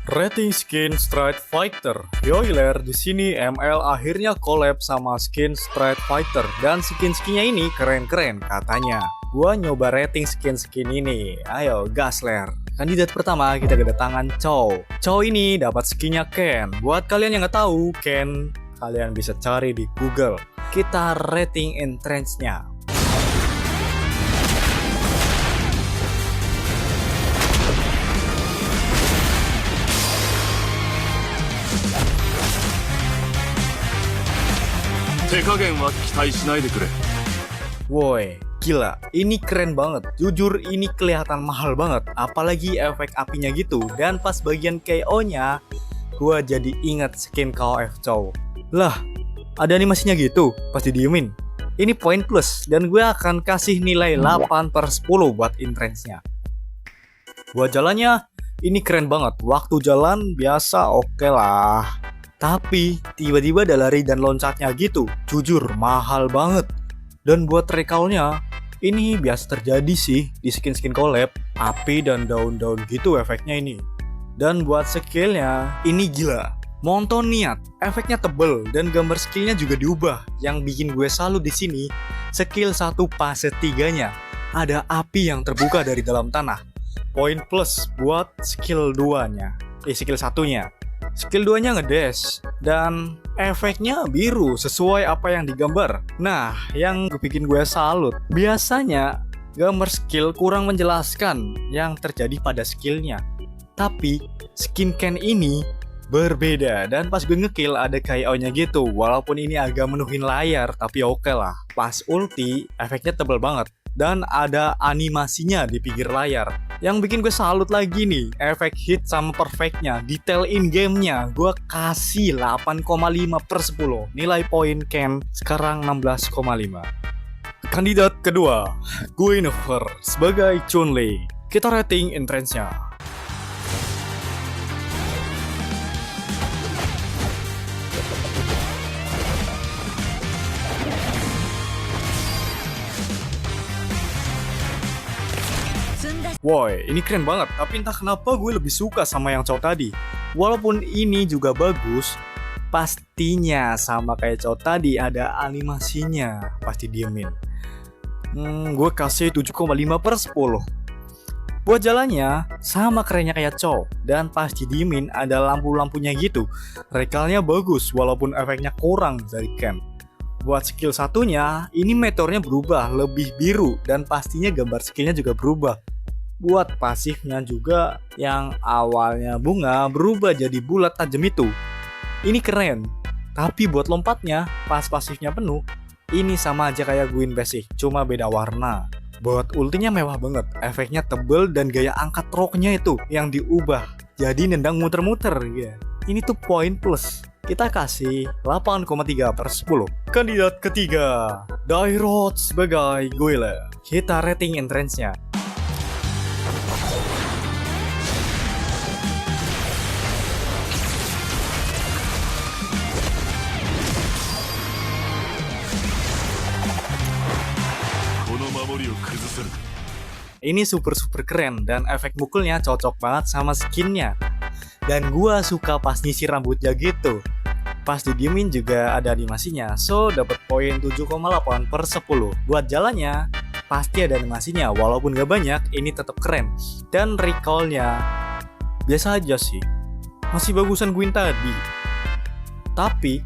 Rating skin Street Fighter. Yoiler, di sini ML akhirnya collab sama skin Street Fighter dan skin-skinnya ini keren-keren katanya. Gua nyoba rating skin-skin ini. Ayo gas ler. Kandidat pertama kita kedatangan Chow. Chow ini dapat skinnya Ken. Buat kalian yang nggak tahu Ken, kalian bisa cari di Google. Kita rating entrance-nya. Woi, gila, ini keren banget. Jujur ini kelihatan mahal banget, apalagi efek apinya gitu. Dan pas bagian KO-nya, gua jadi ingat skin KOF Chow. Lah, ada animasinya gitu, pasti diemin. Ini poin plus, dan gue akan kasih nilai 8/10 buat entrance-nya. Buat jalannya, ini keren banget. Waktu jalan biasa oke lah. Tapi tiba-tiba ada lari dan loncatnya gitu. Jujur mahal banget. Dan buat recall-nya, ini biasa terjadi sih di skin-skin collab. Api dan daun-daun gitu efeknya ini. Dan buat skill-nya, ini gila. Monton niat, efeknya tebel dan gambar skillnya juga diubah. Yang bikin gue salut di sini, skill 1 fase 3-nya ada api yang terbuka dari dalam tanah. Poin plus buat skill 2-nya. Skill 1-nya. Skill 2-nya ngedash dan efeknya biru sesuai apa yang digambar. Nah, yang bikin gue salut, biasanya gambar skill kurang menjelaskan yang terjadi pada skillnya. Tapi skin Ken ini berbeda dan pas gue ngekill ada KO-nya gitu. Walaupun ini agak menuhin layar tapi oke lah. Pas ulti efeknya tebel banget dan ada animasinya di pinggir layar. Yang bikin gue salut lagi nih, efek hit sama perfectnya, detail in-game-nya gue kasih 8,5/10. Nilai poin Ken sekarang 16,5. Kandidat kedua, Guinevere sebagai Chun-Li. Kita rating entrance-nya. Woi, ini keren banget, tapi entah kenapa gue lebih suka sama yang Chow tadi. Walaupun ini juga bagus, pastinya sama kayak Chow tadi ada animasinya, pasti diemin. Gue kasih 7,5/10. Buat jalannya, sama kerennya kayak Chow, dan pasti diemin ada lampu-lampunya gitu. Recall-nya bagus, walaupun efeknya kurang dari Ken. Buat skill satunya, ini meteornya berubah, lebih biru, dan pastinya gambar skillnya juga berubah. Buat pasifnya juga yang awalnya bunga berubah jadi bulat tajam itu. Ini keren. Tapi buat lompatnya pas pasifnya penuh, ini sama aja kayak Gwyn basic, cuma beda warna. Buat ultinya mewah banget, efeknya tebel dan gaya angkat roknya itu yang diubah jadi nendang muter-muter ya. Ini tuh poin plus. Kita kasih 8,3/10. Kandidat ketiga, Dairot sebagai Guile. Kita rating entrance-nya. Ini super keren dan efek mukulnya cocok banget sama skinnya. Dan gua suka pas nyisir rambutnya gitu. Pas didiemin juga ada animasinya, so dapat poin 7,8/10. Buat jalannya pasti ada animasinya, walaupun gak banyak, ini tetap keren. Dan recall-nya biasa aja sih, masih bagusan Gwyn tadi. Tapi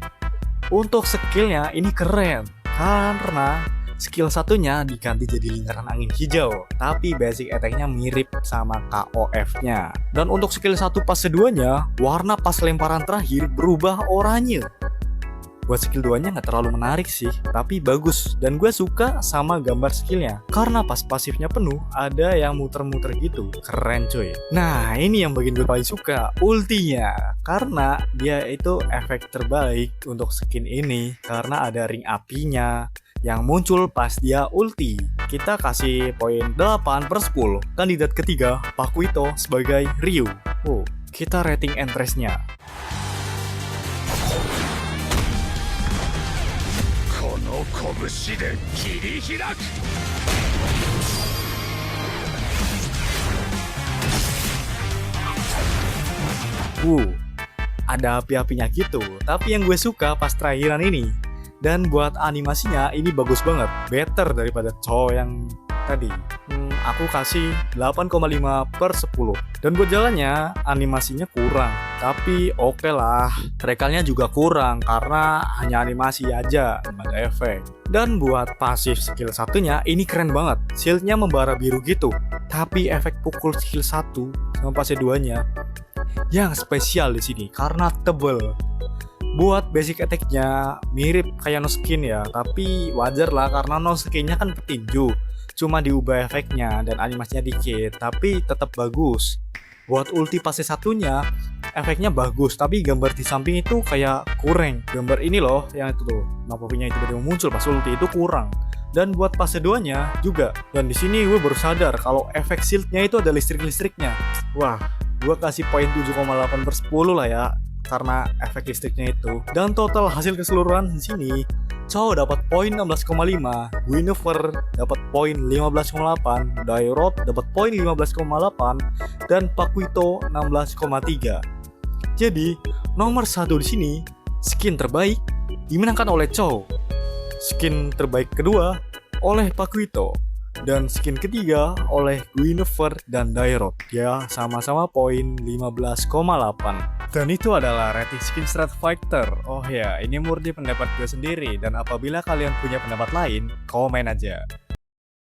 untuk skillnya ini keren karena skill satunya diganti jadi lingkaran angin hijau, tapi basic attack-nya mirip sama KOF-nya. Dan untuk skill 1 fase 2-nya, warna pas lemparan terakhir berubah oranye. Buat skill 2-nya nggak terlalu menarik sih, tapi bagus. Dan gue suka sama gambar skillnya, karena pas pasifnya penuh, ada yang muter-muter gitu. Keren cuy. Nah, ini yang bikin gue paling suka, ultinya. Karena dia itu efek terbaik untuk skin ini, karena ada ring apinya yang muncul pas dia ulti. Kita kasih poin 8/10. Kandidat ketiga, Pakuito sebagai Ryu. Kita rating entrance-nya. Ada api-apinya gitu. Tapi yang gue suka pas terakhiran ini. Dan buat animasinya ini bagus banget. Better daripada cowok yang tadi. Aku kasih 8,5/10. Dan buat jalannya animasinya kurang. Tapi oke lah. Trekalnya juga kurang karena hanya animasi aja, nggak ada efek. Dan buat pasif skill satunya ini keren banget. Shieldnya membara biru gitu. Tapi efek pukul skill 1 sama pasif 2-nya yang spesial di sini karena tebel. Buat basic attack-nya mirip kayak no skin ya, tapi wajar lah karena no skin-nya kan petinju. Cuma diubah efeknya dan animasinya dikit, tapi tetap bagus. Buat ulti fase satunya, efeknya bagus, tapi gambar di samping itu kayak kurang. Gambar ini loh, yang itu tuh, Napovinya itu tiba-tiba muncul pas ulti itu kurang. Dan buat fase 2-nya juga. Dan di sini gue baru sadar kalau efek shieldnya itu ada listrik-listriknya. Wah, gue kasih poin 7,8/10 lah ya, karena efek listriknya itu. Dan total hasil keseluruhan di sini, Chow dapat poin 16,5, Guinevere dapat poin 15,8, Dairot dapat poin 15,8, dan Paquito 16,3. Jadi nomor 1 di sini skin terbaik dimenangkan oleh Chow, skin terbaik kedua oleh Paquito, dan skin ketiga oleh Guinevere dan Dairot. Ya, sama-sama poin 15,8. Dan itu adalah rating skin Street Fighter. Oh ya, ini murni pendapat gue sendiri. Dan apabila kalian punya pendapat lain, komen aja.